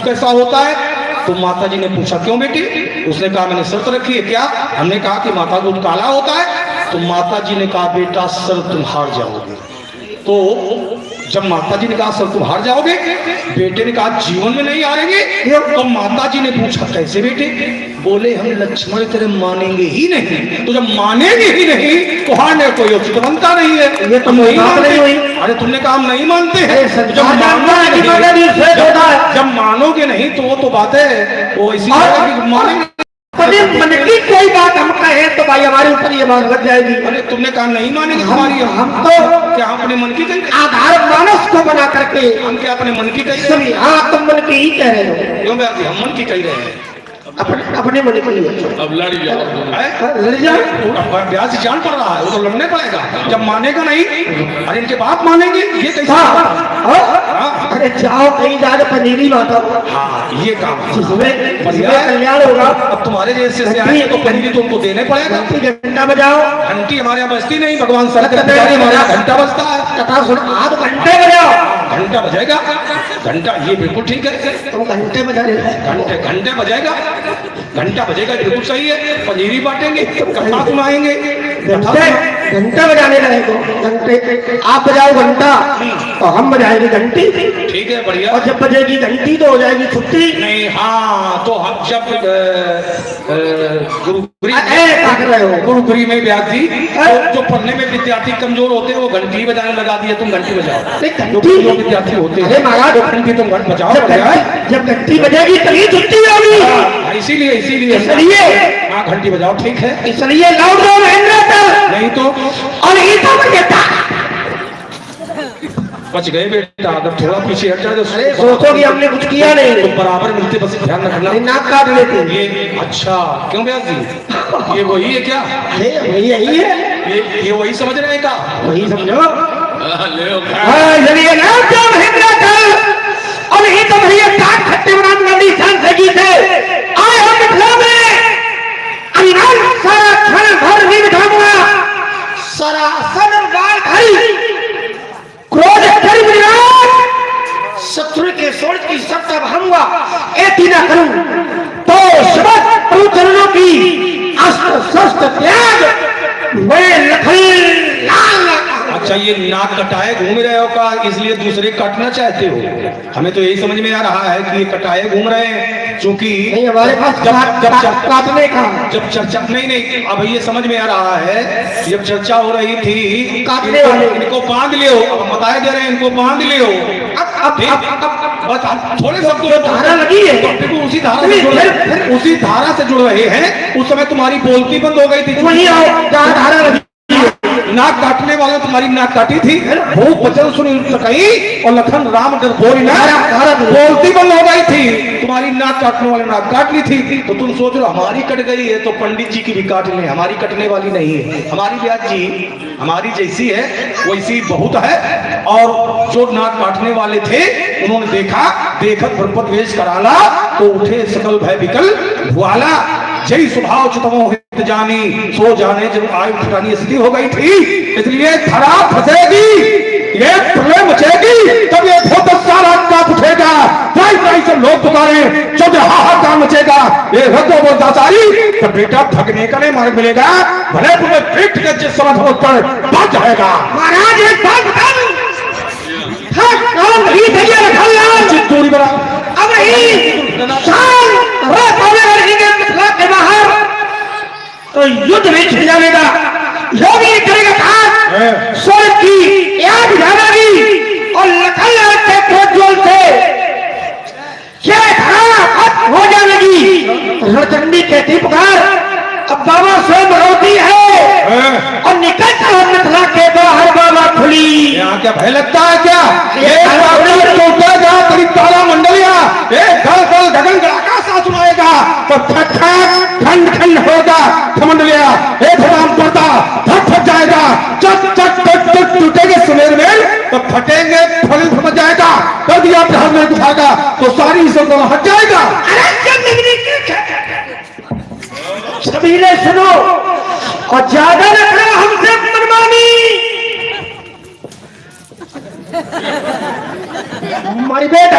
कैसा होता है? तो माता जी ने पूछा क्यों बेटी? उसने कहा मैंने शर्त रखी है। क्या? हमने कहा कि माता दूध काला होता है। तो माता जी ने कहा बेटा सर तुम हार जाओगे। तो जब माता जी ने कहा सर तुम हार जाओगे, बेटे ने कहा जीवन में नहीं हारेंगे। तो माता जी ने पूछा कैसे बेटे? बोले हम लक्ष्मण तेरे मानेंगे ही नहीं। तो जब मानेंगे ही नहीं तो हारने कोई उचित बनता नहीं है। ये तो नहीं मानते। अरे तुमने कहा हम नहीं मानते हैं। जब मानोगे नहीं तो वो तो बात है, वो इसी मानेंगे। मन की कोई बात हम कहे तो भाई हमारे ऊपर ये बात लग जाएगी। अरे तुमने कहा नहीं मानेंगे हमारी। हम तो क्या अपने मन की कही? आधार मानस को बना करके हम क्या अपने मन की कही रहे? हाँ तुम मन की ही कह रहे हो। क्यों बात? हम मन की कही रहे हैं। अपने मन के लिए अब लड़ जाओ। अब ब्याज जान पड़ रहा है, वो तो लड़ने पड़ेगा। जब मानेगा नहीं, अरे इनके बाप मानेंगे ये कैसा? अरे जाओ कहीं जाकर पनीरी माता। हाँ ये काम कल्याण होगा। अब तुम्हारे जैसे से आए तो पनीरी तो उनको देने पड़ेगा। घंटा बजाओ। घंटी हमारे यहाँ बजती नहीं, भगवान सर हमारे यहाँ घंटा बजता है। कथा सुनो, आध घंटे बजाओ। घंटा बजेगा। घंटा ये बिल्कुल ठीक है। तुम घंटे बजा रहे हो। घंटे बजेगा। घंटा बजेगा बिल्कुल सही है। पनीरी बांटेंगे, कथा सुनाएंगे। घंटा बजाने रहेगा। घंटे आप बजाओ घंटा तो हम बजाएंगे घंटी। ठीक है बढ़िया। और जब बजेगी घंटी तो हो जाएगी छुट्टी। नहीं हाँ तो हम जब गुरुकुरी में ब्याज जी जो पढ़ने में विद्यार्थी कमजोर होते हैं वो घंटी बजाने लगा दिए। तुम घंटी बजाओ। जो विद्यार्थी होते हैं महाराज घंटी तुम घंट बजाओ। जब घंटी बजेगी तभी छुट्टी होगी। इसीलिए हाँ घंटी बजाओ। ठीक है इसलिए लाउड दो नहीं तो और बच गए बेटा। अगर थोड़ा पीछे हट जाए तो सोचो कि हमने कुछ किया नहीं। तो बराबर मिलते बस ध्यान रखना। नाक काट लेते ये अच्छा क्यों ब्याज जी? ये वही है क्या? यही है। ये वही समझ रहे हैं का? वही समझो। और यही तो भैया काट खट्टे बना नदी शान सगी थे आए हम मिथिला में अनिवार्य सारा क्षण भर नहीं बिठाऊंगा। सरासन गाल खड़ी क्रोध शत्रु के सोच की सत्ता भरूंगा। ऐसी ना करूं तो शब्द प्रभुचरणों की अस्त्र शस्त्र त्याग मैं लखन लाल। अच्छा ये नाक कटाए घूम रहे हो का इसलिए दूसरे काटना चाहते हो? हमें तो यही समझ में आ रहा है कि ये कटाए घूम रहे हैं क्योंकि हमारे पास काटने का जब चर्चा नहीं अब ये समझ में आ रहा है। जब चर्चा हो रही थी काटने वाले इनको बांध लियो। अब बताए दे रहे हैं इनको बांध लियो। थोड़े शब्दों में धारा लगी है। उसी धारा से जुड़ रहे हैं। उस समय तुम्हारी बोलती बंद हो गई थी। वही धारा लगी। नाक काटने वाले तुम्हारी नाक काटी थी। भूख वचन सुन सकी और लखन राम डर बोली बोलती बंद हो गई थी। तुम्हारी नाक काटने वाले नाक काट ली थी। तो तुम सोच लो हमारी कट गई है तो पंडित जी की भी काट ले। हमारी कटने वाली नहीं है। हमारी ब्याज जी हमारी जैसी है वैसी बहुत है। और जो नाक काटने वाले थे उन्होंने देखत ब्रह्मपद वेश कराला तो उठे सकल भय विकल भुआला। जय स्वभाव चितमो हित जानी सो जाने जब आयु फटानी स्थिति हो गई थी। इसलिए धरा फंसेगी, ये प्रलय मचेगी, तब ये बहुत सारा काट उठेगा। प्राय से लोग पुकारे जब हाहाकार मचेगा। ये रद्दो वो दातारी तो बेटा भगने का नहीं मार्ग मिलेगा। भले तुम्हें पीठ के जिस समय समझ पर बच जाएगा। महाराज एक बात बता दूं। दूरी बना अब मिथिला के बाहर तो युद्ध में छिड़ जाएगा। योगी करेगा काम स्वर्ग की याद जानेगी और लखन के प्रोज्वल से क्या हो जाएगी। रणचंडी कहती पुकार अब बाबा स्वयं रोती है और निकल कर मिथिला के बाहर बाबा खुली। यहाँ क्या भय लगता है क्या? तेरी तारा मंडलिया गगन गड़ाका सा सुनाएगा तो ठंड ठंड होगा। मंडलिया राम पड़ता फट जाएगा। जब टूटेंगे सुमेर में तो फटेंगे फल समझ जाएगा। कर दिया प्रहार में दिखाएगा तो सारी सब हट जाएगा। सभी ने सुनो और ज्यादा न करो हमसे मनमानी। हमारी बेटा